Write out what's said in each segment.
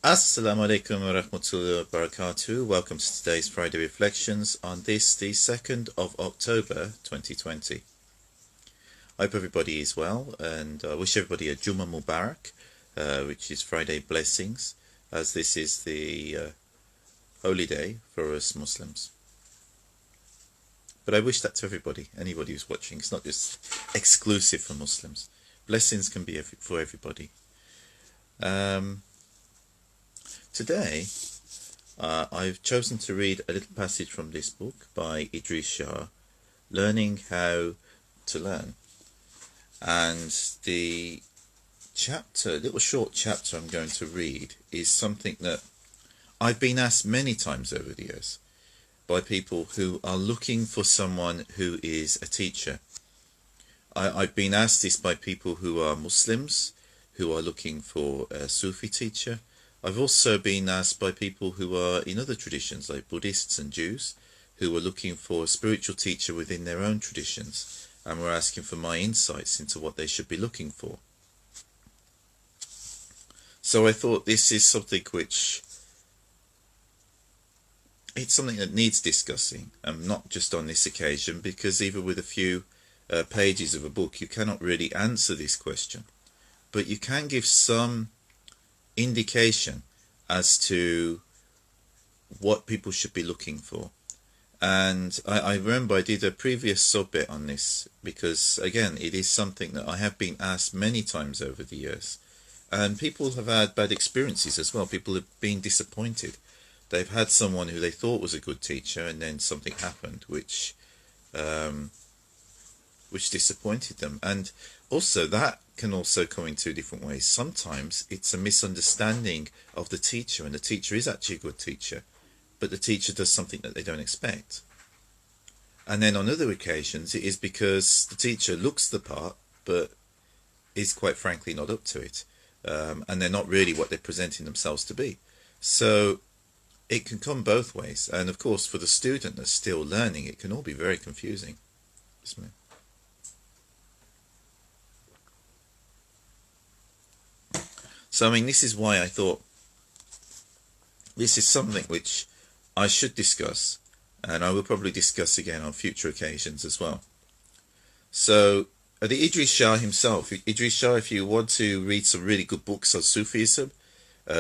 Assalamu alaikum wa rahmatullahi wa barakatuh. Welcome to today's Friday Reflections on this, the 2nd of October 2020. I hope everybody is well, and I wish everybody a Jummah Mubarak, which is Friday blessings, as this is the holy day for us Muslims. But I wish that to everybody, anybody who's watching. It's not just exclusive for Muslims. Blessings can be for everybody. Today, I've chosen to read a little passage from this book by Idries Shah, Learning How to Learn. And the little short chapter I'm going to read is something that I've been asked many times over the years by people who are looking for someone who is a teacher. I've been asked this by people who are Muslims, who are looking for a Sufi teacher. I've also been asked by people who are in other traditions, like Buddhists and Jews, who are looking for a spiritual teacher within their own traditions, and were asking for my insights into what they should be looking for. So I thought this is something it's something that needs discussing, and not just on this occasion, because even with a few pages of a book, you cannot really answer this question. But you can give some indication as to what people should be looking for. And I remember I did a previous sub-bit on this, because again, it is something that I have been asked many times over the years, and people have had bad experiences as well. People have been disappointed. They've had someone who they thought was a good teacher, and then something happened which disappointed them. And also that can also come in two different ways. Sometimes it's a misunderstanding of the teacher, and the teacher is actually a good teacher, but the teacher does something that they don't expect. And then on other occasions it is because the teacher looks the part but is quite frankly not up to it, and they're not really what they're presenting themselves to be. So it can come both ways, and of course for the student that's still learning, it can all be very confusing. So, I mean, this is why I thought this is something which I should discuss, and I will probably discuss again on future occasions as well. So, the Idries Shah himself, Idries Shah, if you want to read some really good books on Sufism,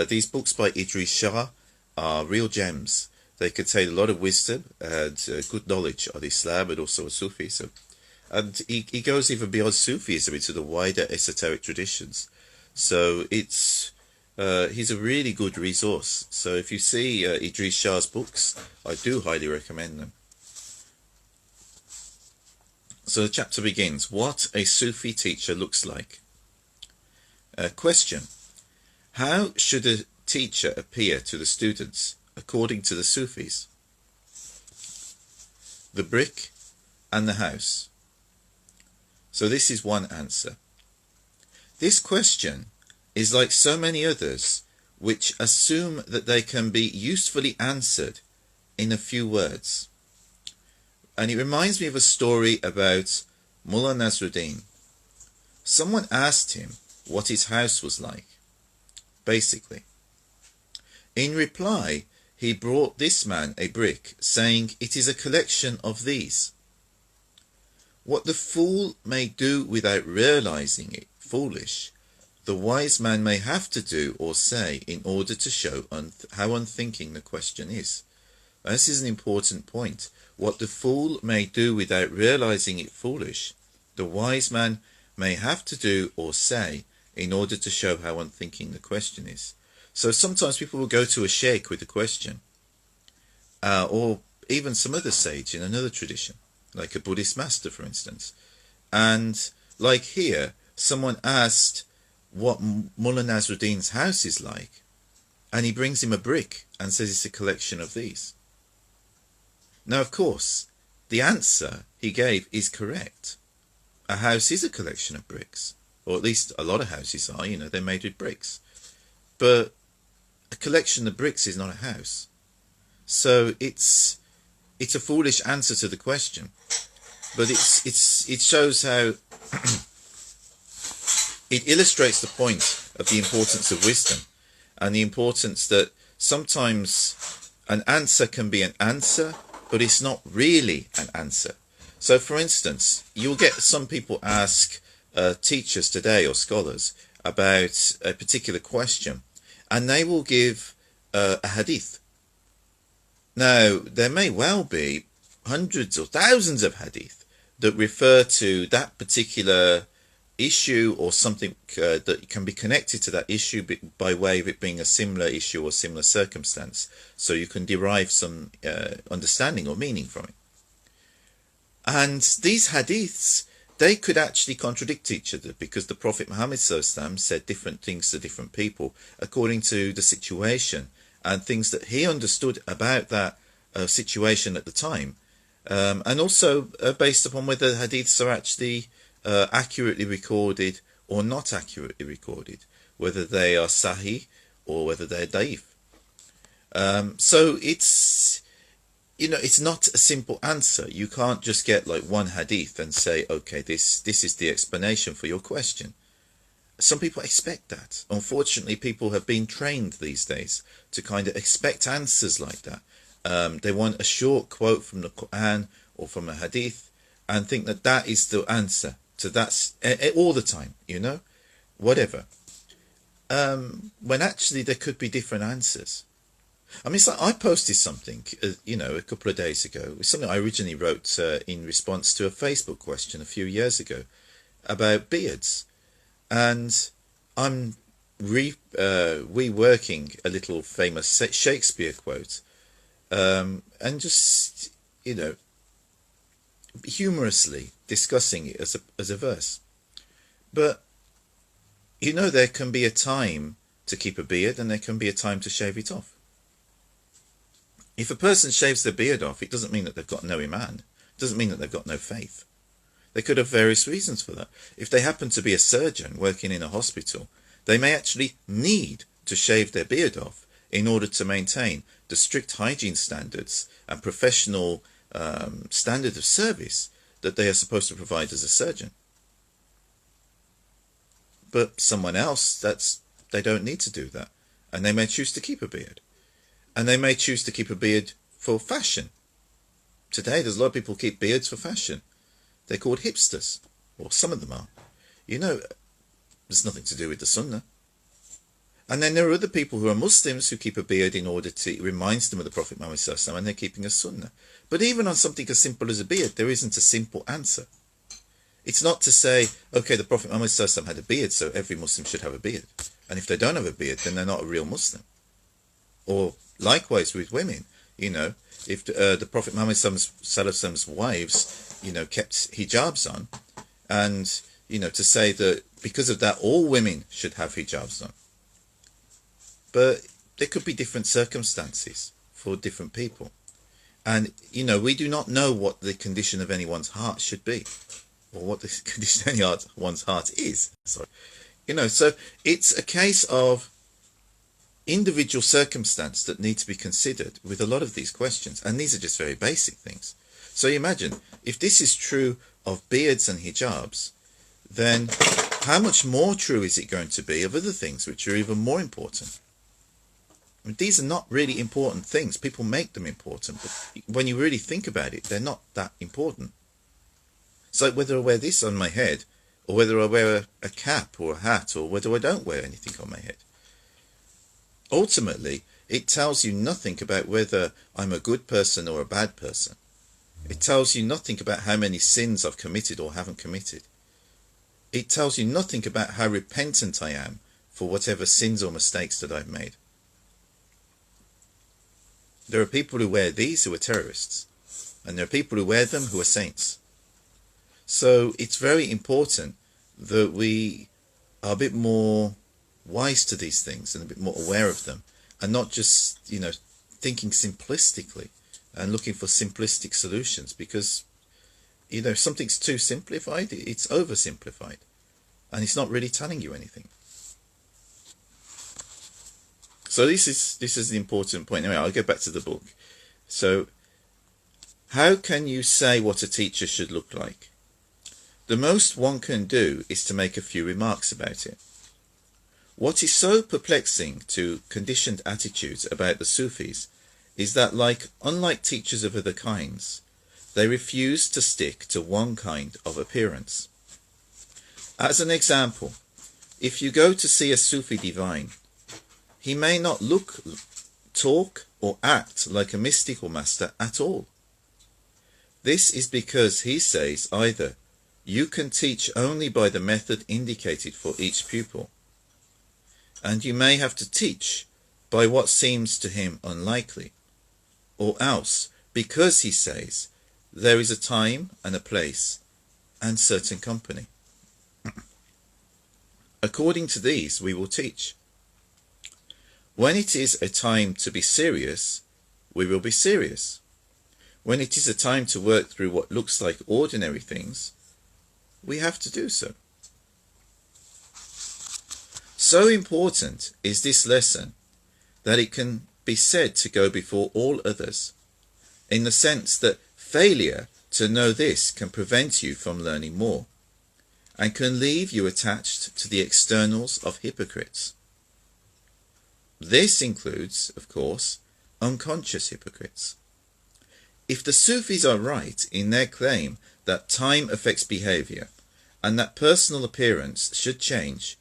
these books by Idries Shah are real gems. They contain a lot of wisdom and good knowledge on Islam and also on Sufism. And he goes even beyond Sufism into the wider esoteric traditions. So he's a really good resource. So if you see Idries Shah's books, I do highly recommend them. So the chapter begins, what a Sufi teacher looks like. Question, how should a teacher appear to the students according to the Sufis? The brick and the house. So this is one answer. This question is like so many others which assume that they can be usefully answered in a few words. And it reminds me of a story about Mullah Nasruddin. Someone asked him what his house was like, basically. In reply, he brought this man a brick, saying, "It is a collection of these." What the fool may do without realizing it foolish, the wise man may have to do or say in order to show how unthinking the question is. This is an important point. What the fool may do without realizing it foolish, the wise man may have to do or say in order to show how unthinking the question is. So sometimes people will go to a sheikh with a question, or even some other sage in another tradition, like a Buddhist master, for instance. And like here, someone asked what Mullah Nasruddin's house is like, and he brings him a brick and says it's a collection of these. Now, of course, the answer he gave is correct. A house is a collection of bricks, or at least a lot of houses are, they're made with bricks. But a collection of bricks is not a house. So it's a foolish answer to the question, but it shows how it illustrates the point of the importance of wisdom. and the importance that sometimes an answer can be an answer, but it's not really an answer. So for instance, you'll get some people ask teachers today or scholars about a particular question, and they will give a hadith. Now, there may well be hundreds or thousands of hadith that refer to that particular issue or something that can be connected to that issue by way of it being a similar issue or similar circumstance, so you can derive some understanding or meaning from it. And these hadiths, they could actually contradict each other, because the Prophet Muhammad said different things to different people according to the situation and things that he understood about that situation at the time, and also based upon whether hadiths are actually accurately recorded or not accurately recorded, whether they are sahih or whether they're daif. So it's, it's not a simple answer. You can't just get like one hadith and say, okay, this is the explanation for your question. Some people expect that. Unfortunately, people have been trained these days to kind of expect answers like that. They want a short quote from the Quran or from a hadith and think that that is the answer. So that's all the time, whatever. When actually there could be different answers. I mean, it's like I posted something, a couple of days ago. It's something I originally wrote in response to a Facebook question a few years ago about beards. And I'm reworking a little famous Shakespeare quote, and just, humorously discussing it as a verse. But, there can be a time to keep a beard and there can be a time to shave it off. If a person shaves their beard off, it doesn't mean that they've got no iman. It doesn't mean that they've got no faith. They could have various reasons for that. If they happen to be a surgeon working in a hospital, they may actually need to shave their beard off in order to maintain the strict hygiene standards and professional standard of service that they are supposed to provide as a surgeon. But someone else, they don't need to do that. And they may choose to keep a beard. And they may choose to keep a beard for fashion. Today, there's a lot of people who keep beards for fashion. They're called hipsters, or some of them are. There's nothing to do with the Sunnah. And then there are other people who are Muslims who keep a beard in order to, it reminds them of the Prophet Muhammad ﷺ, and they're keeping a Sunnah. But even on something as simple as a beard, there isn't a simple answer. It's not to say, okay, the Prophet Muhammad ﷺ had a beard, so every Muslim should have a beard. And if they don't have a beard, then they're not a real Muslim. Or likewise with women, if the Prophet Muhammad ﷺ's wives, kept hijabs on, and, to say that because of that, all women should have hijabs on. But there could be different circumstances for different people. And, we do not know what the condition of anyone's heart should be, or what the condition of anyone's heart is. Sorry. So it's a case of individual circumstance that need to be considered with a lot of these questions. And these are just very basic things. So you imagine, if this is true of beards and hijabs, then how much more true is it going to be of other things which are even more important? I mean, these are not really important things. People make them important, but when you really think about it, they're not that important. It's like whether I wear this on my head, or whether I wear a cap or a hat, or whether I don't wear anything on my head. Ultimately, it tells you nothing about whether I'm a good person or a bad person. It tells you nothing about how many sins I've committed or haven't committed. It tells you nothing about how repentant I am for whatever sins or mistakes that I've made. There are people who wear these who are terrorists, and there are people who wear them who are saints. So it's very important that we are a bit more wise to these things and a bit more aware of them, and not just, thinking simplistically and looking for simplistic solutions, because, if something's too simplified, it's oversimplified, and it's not really telling you anything. So this is the important point. Anyway, I'll go back to the book. So, how can you say what a teacher should look like? The most one can do is to make a few remarks about it. What is so perplexing to conditioned attitudes about the Sufis is that, unlike teachers of other kinds, they refuse to stick to one kind of appearance. As an example, if you go to see a Sufi divine, he may not look, talk, or act like a mystical master at all. This is because he says either you can teach only by the method indicated for each pupil, and you may have to teach by what seems to him unlikely, or else because he says there is a time and a place and certain company. According to these, we will teach. When it is a time to be serious, we will be serious. When it is a time to work through what looks like ordinary things, we have to do so. So important is this lesson that it can be said to go before all others, in the sense that failure to know this can prevent you from learning more, and can leave you attached to the externals of hypocrites. This includes, of course, unconscious hypocrites. If the Sufis are right in their claim that time affects behavior, and that personal appearance should change,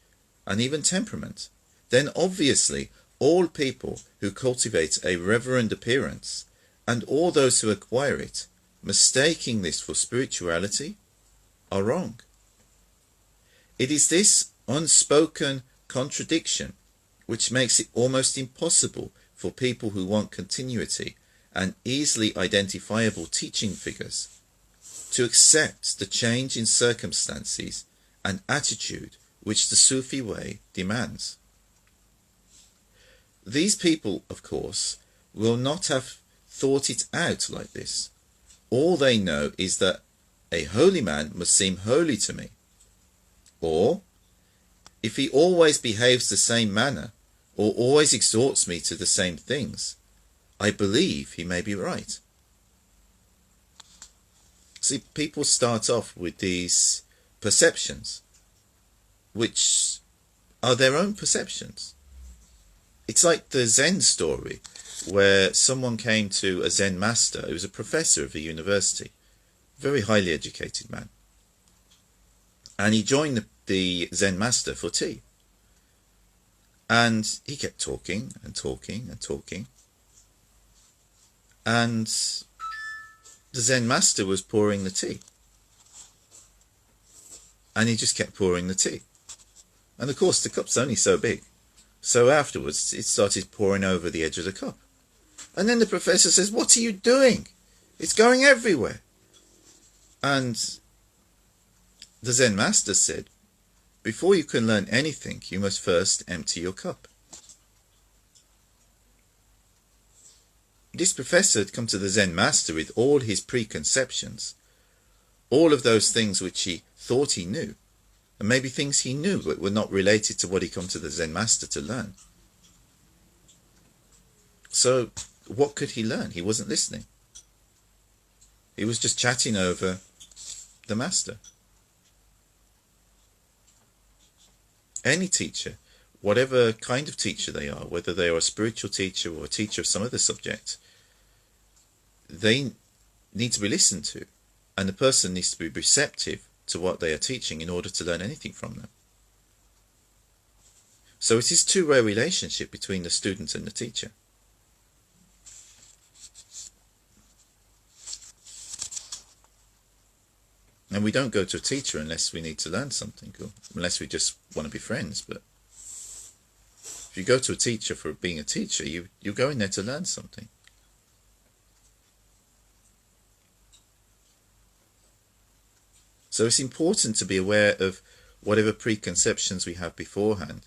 and even temperament, then obviously all people who cultivate a reverend appearance, and all those who acquire it, mistaking this for spirituality, are wrong. It is this unspoken contradiction which makes it almost impossible for people who want continuity and easily identifiable teaching figures to accept the change in circumstances and attitude which the Sufi way demands. These people, of course, will not have thought it out like this. All they know is that a holy man must seem holy to me, or if he always behaves the same manner, or always exhorts me to the same things, I believe he may be right. See, people start off with these perceptions, which are their own perceptions. It's like the Zen story, where someone came to a Zen master who was a professor of a university, very highly educated man. And he joined the Zen master for tea. And he kept talking and talking and talking. And the Zen master was pouring the tea. And he just kept pouring the tea. And of course the cup's only so big. So afterwards it started pouring over the edge of the cup. And then the professor says, "What are you doing? It's going everywhere." And the Zen master said, "Before you can learn anything, you must first empty your cup." This professor had come to the Zen master with all his preconceptions, all of those things which he thought he knew, and maybe things he knew but were not related to what he come to the Zen master to learn. So what could he learn? He wasn't listening. He was just chatting over the master. Any teacher, whatever kind of teacher they are, whether they are a spiritual teacher or a teacher of some other subject, they need to be listened to, and the person needs to be receptive to what they are teaching in order to learn anything from them. So it is a two-way relationship between the student and the teacher. And we don't go to a teacher unless we need to learn something, or unless we just want to be friends. But if you go to a teacher for being a teacher, you go in there to learn something. So it's important to be aware of whatever preconceptions we have beforehand,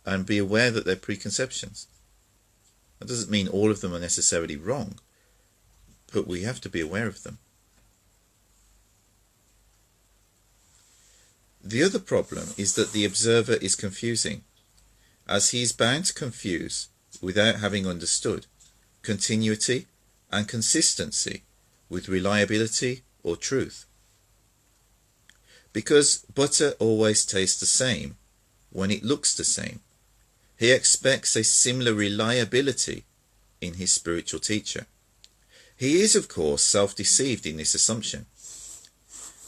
and be aware that they're preconceptions. That doesn't mean all of them are necessarily wrong, but we have to be aware of them. The other problem is that the observer is confusing, as he is bound to confuse, without having understood, continuity and consistency with reliability or truth. Because butter always tastes the same, when it looks the same. He expects a similar reliability in his spiritual teacher. He is, of course, self-deceived in this assumption.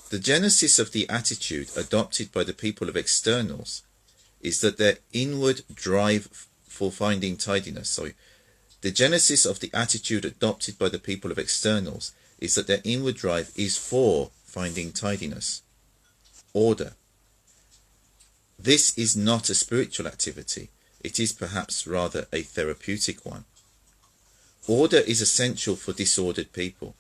The genesis of the attitude adopted by the people of externals is that their inward drive for finding tidiness. The genesis of the attitude adopted by the people of externals is that their inward drive is for finding tidiness, order. This is not a spiritual activity. It is perhaps rather a therapeutic one. Order is essential for disordered people.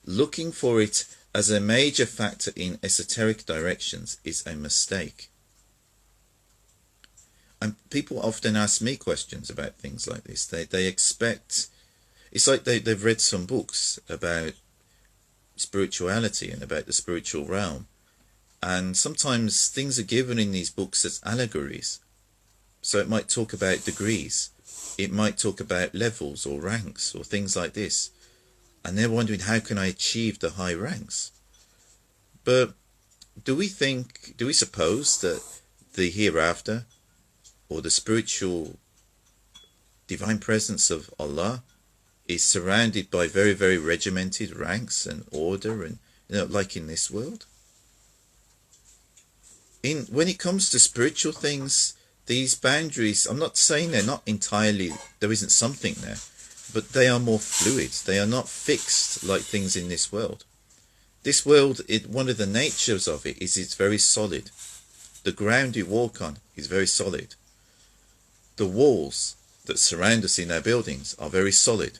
Looking for it as a major factor in esoteric directions is a mistake. And people often ask me questions about things like this. They expect, it's like they've read some books about spirituality and about the spiritual realm. And sometimes things are given in these books as allegories. So it might talk about degrees. It might talk about levels or ranks or things like this. And they're wondering, how can I achieve the high ranks? But do we suppose that the hereafter or the spiritual divine presence of Allah is surrounded by very, very regimented ranks and order, and like in this world? When it comes to spiritual things, these boundaries, I'm not saying they're not entirely, there isn't something there, but they are more fluid. They are not fixed like things in this world. This world, one of the natures of it is it's very solid. The ground you walk on is very solid. The walls that surround us in our buildings are very solid.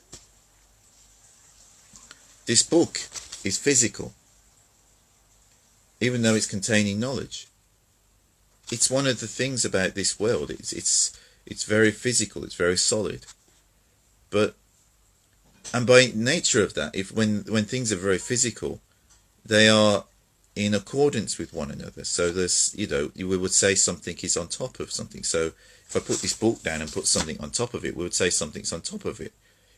This book is physical, even though it's containing knowledge. It's one of the things about this world. It's very physical. It's very solid. And by nature of that, when things are very physical, they are in accordance with one another. So there's, we would say something is on top of something. So if I put this book down and put something on top of it, we would say something's on top of it.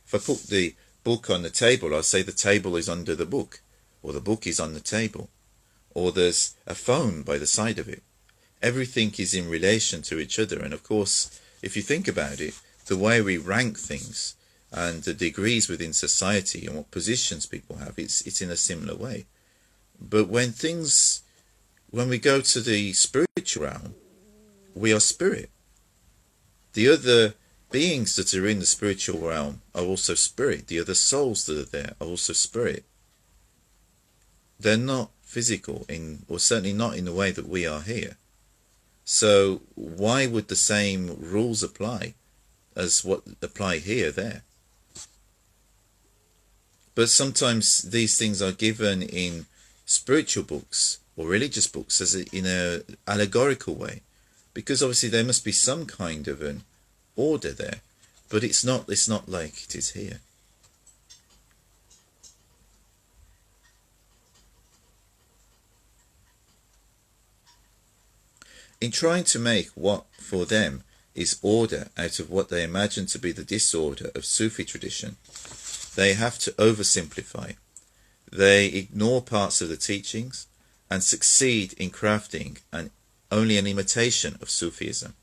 If I put the book on the table, I'll say the table is under the book, or the book is on the table, or there's a phone by the side of it. Everything is in relation to each other. And of course, if you think about it, the way we rank things and the degrees within society and what positions people have, it's in a similar way. But when we go to the spiritual realm, we are spirit. The other beings that are in the spiritual realm are also spirit. The other souls that are there are also spirit. They're not physical, or certainly not in the way that we are here. So why would the same rules apply as what apply here there? But sometimes these things are given in spiritual books or religious books in a allegorical way, because obviously there must be some kind of an order there, but it's not like it is here. In trying to make what for them is order out of what they imagine to be the disorder of Sufi tradition, they have to oversimplify. They ignore parts of the teachings and succeed in crafting only an imitation of Sufism.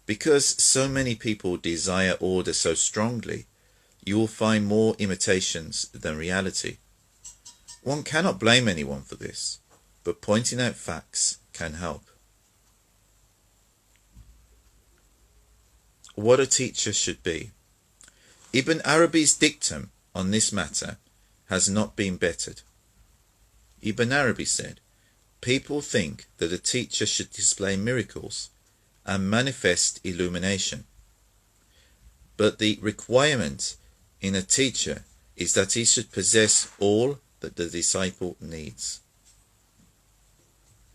Because so many people desire order so strongly, you will find more imitations than reality. One cannot blame anyone for this, but pointing out facts can help. What a teacher should be. Ibn Arabi's dictum on this matter has not been bettered. Ibn Arabi said, "People think that a teacher should display miracles and manifest illumination. But the requirement in a teacher is that he should possess all that the disciple needs."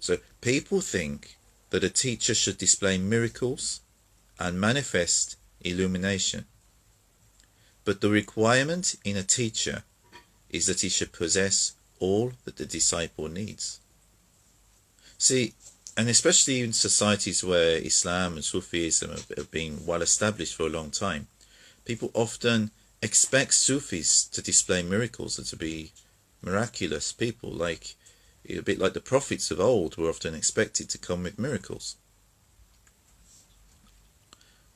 So people think that a teacher should display miracles and manifest illumination. But the requirement in a teacher is that he should possess all that the disciple needs. See, and especially in societies where Islam and Sufism have been well established for a long time, people often expect Sufis to display miracles and to be miraculous people, a bit like the prophets of old were often expected to come with miracles.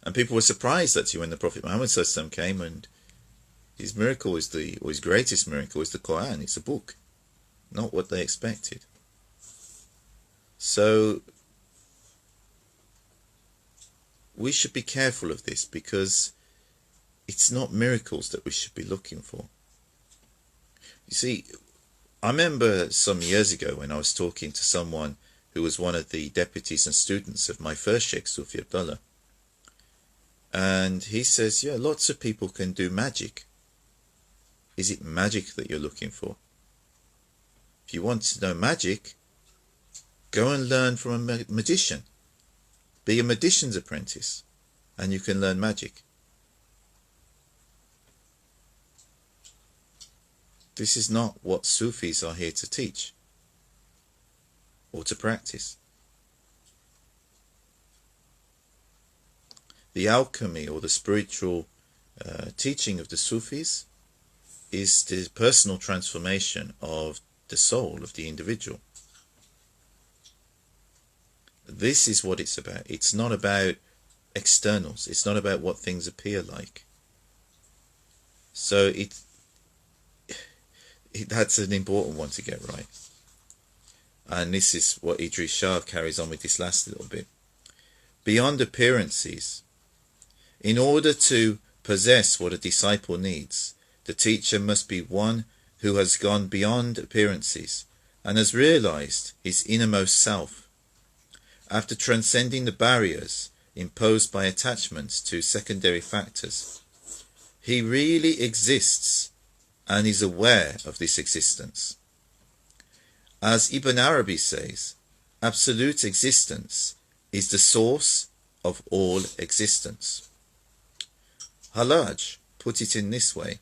And people were surprised actually when the Prophet Muhammad ﷺ came, and his miracle is his greatest miracle is the Quran. It's a book, not what they expected. So we should be careful of this, because it's not miracles that we should be looking for. You see, I remember some years ago when I was talking to someone who was one of the deputies and students of my first Sheikh, Sufi Abdullah. And he says, yeah, lots of people can do magic. Is it magic that you're looking for? If you want to know magic, go and learn from a magician. Be a magician's apprentice, and you can learn magic. This is not what Sufis are here to teach or to practice. The alchemy or the spiritual teaching of the Sufis is the personal transformation of the soul of the individual. This is what it's about. It's not about externals. It's not about what things appear like. So that's an important one to get right. And this is what Idries Shah carries on with this last little bit. Beyond appearances, in order to possess what a disciple needs, the teacher must be one who has gone beyond appearances and has realized his innermost self. After transcending the barriers imposed by attachments to secondary factors, he really exists and is aware of this existence. As Ibn Arabi says, absolute existence is the source of all existence. Hallaj put it in this way,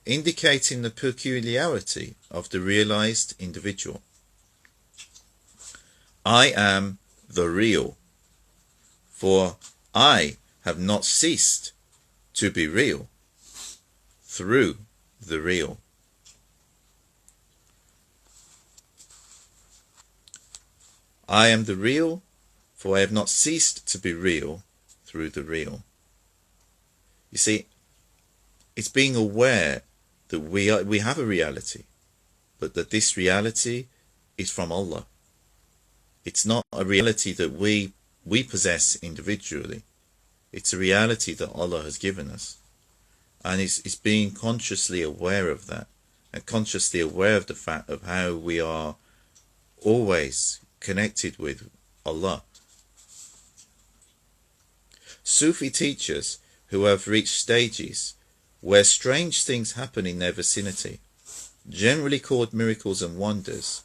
indicating the peculiarity of the realized individual. I am the real, for I have not ceased to be real through the real. I am the real, for I have not ceased to be real through the real. You see, it's being aware that we have a reality, but that this reality is from Allah. It's not a reality that we possess individually. It's a reality that Allah has given us. And it's being consciously aware of that, and consciously aware of the fact of how we are always connected with Allah. Sufi teachers who have reached stages where strange things happen in their vicinity, generally called miracles and wonders,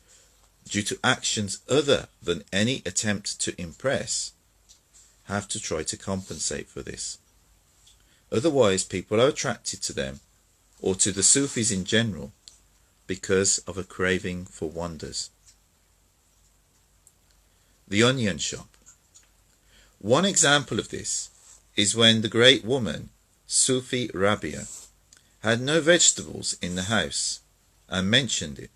due to actions other than any attempt to impress, have to try to compensate for this. Otherwise, people are attracted to them, or to the Sufis in general, because of a craving for wonders. The onion shop. One example of this is when the great woman, Sufi Rabia, had no vegetables in the house and mentioned it.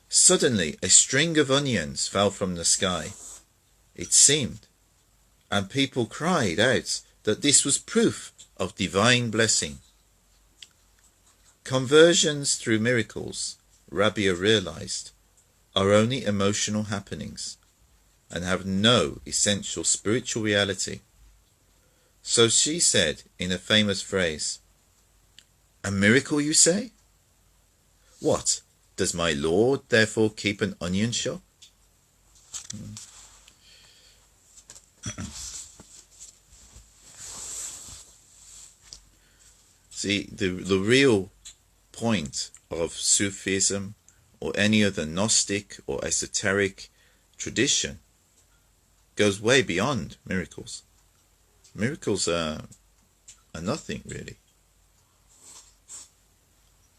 Suddenly a string of onions fell from the sky, it seemed, and people cried out that this was proof of divine blessing. Conversions through miracles, Rabia realized, are only emotional happenings and have no essential spiritual reality. So she said in a famous phrase, "A miracle, you say? What, does my Lord therefore keep an onion shop?" See, the real point of Sufism or any other Gnostic or esoteric tradition goes way beyond miracles. Miracles are nothing really.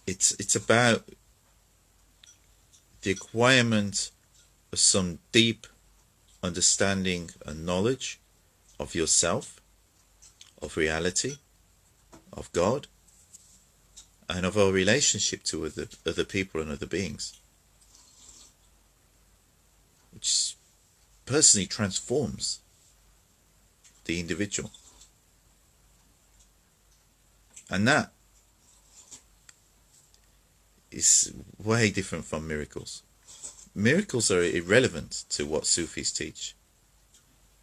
It's about the acquirement of some deep understanding and knowledge of yourself, of reality, of God, and of our relationship to other people and other beings, which personally transforms the individual. And that is way different from miracles. Miracles are irrelevant to what Sufis teach.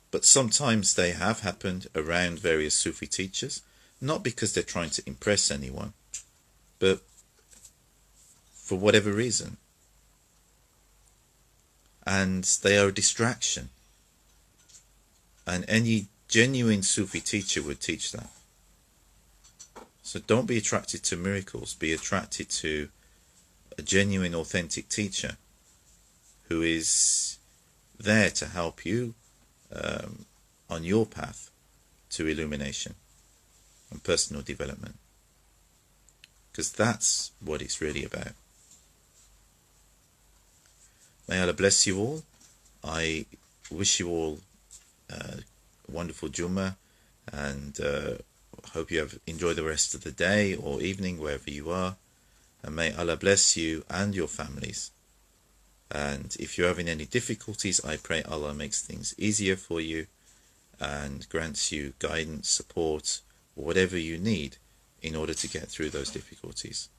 But sometimes they have happened around various Sufi teachers, not because they're trying to impress anyone, but for whatever reason. And they are a distraction. And any genuine Sufi teacher would teach that. So don't be attracted to miracles, be attracted to a genuine, authentic teacher who is there to help you on your path to illumination and personal development. Because that's what it's really about. May Allah bless you all. I wish you all a wonderful Jummah, and hope you have enjoyed the rest of the day or evening wherever you are. And may Allah bless you and your families. And if you're having any difficulties, I pray Allah makes things easier for you and grants you guidance, support, whatever you need in order to get through those difficulties.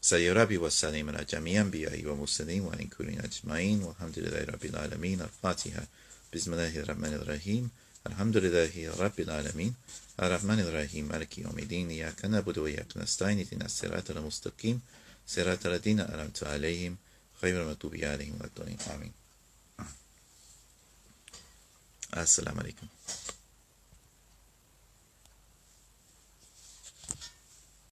صلي ربي والسلام على جميع أنبيائه ومرسلين وعلى كل أجمعين والحمد لله رب العالمين. الفاتحة. بسم الله الرحمن الرحيم. الحمد لله رب العالمين الرحمن الرحيم مالك يوم الدين إياك نعبد وإياك نستعين اهدنا الصراط المستقيم صراط الذين أنعمت عليهم غير المغضوب عليهم ولا الضالين آمين. السلام عليكم.